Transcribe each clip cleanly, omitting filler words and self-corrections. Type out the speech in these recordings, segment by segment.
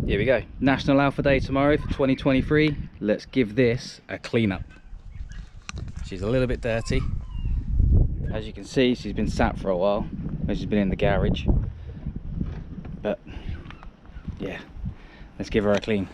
Here we go. National Alpha Day tomorrow for 2023. Let's give this a clean up. She's a little bit dirty. As you can see, she's been sat for a while. She's been in the garage. But yeah, let's give her a clean.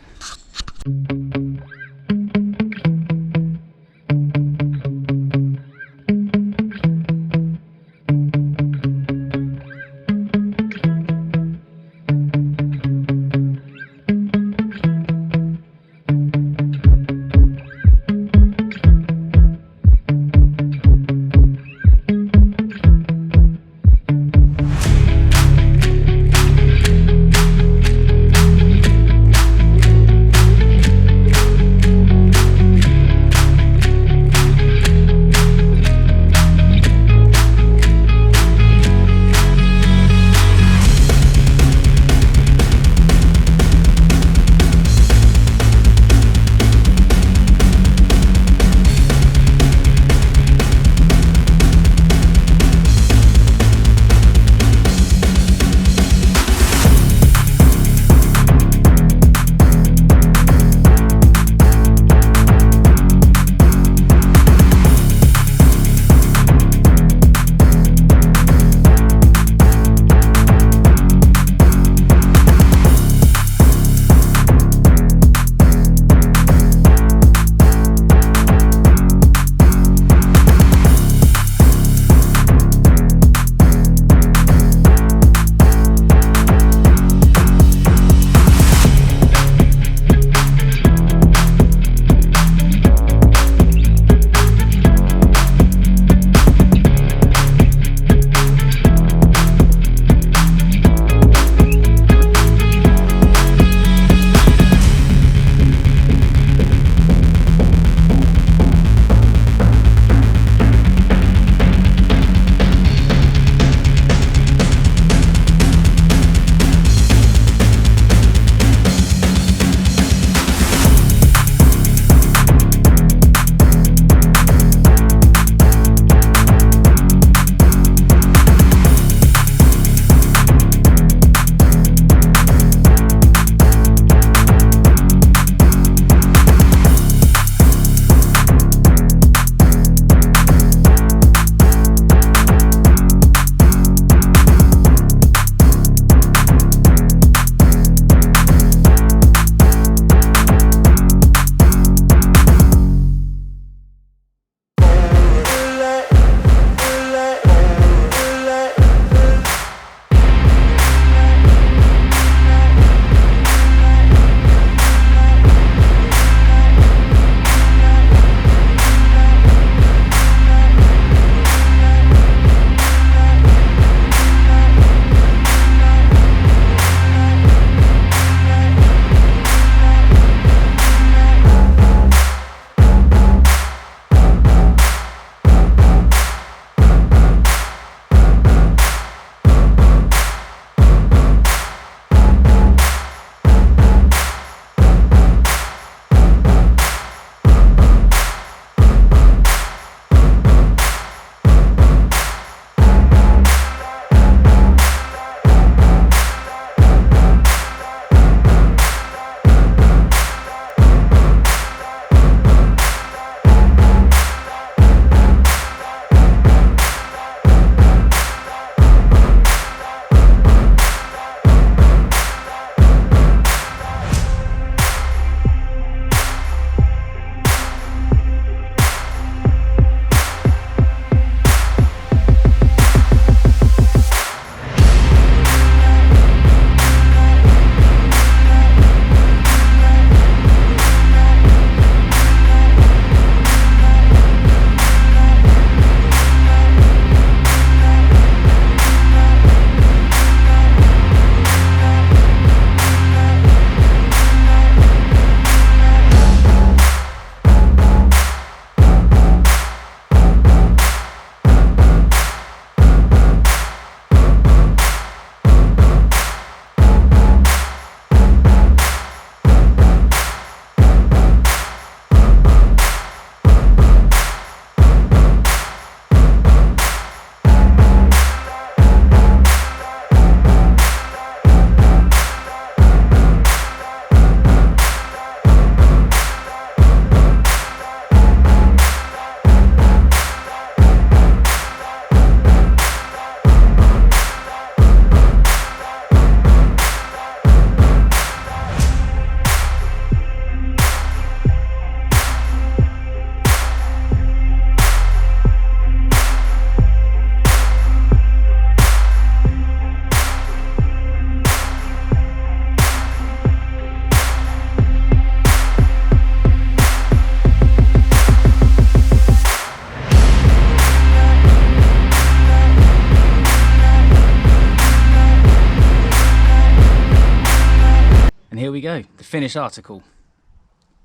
we go, the finished article.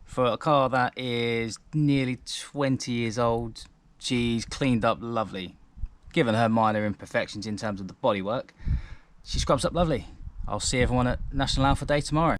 For a car that is nearly 20 years old, she's cleaned up lovely. Given her minor imperfections in terms of the bodywork, she scrubs up lovely. I'll see everyone at National Alpha Day tomorrow.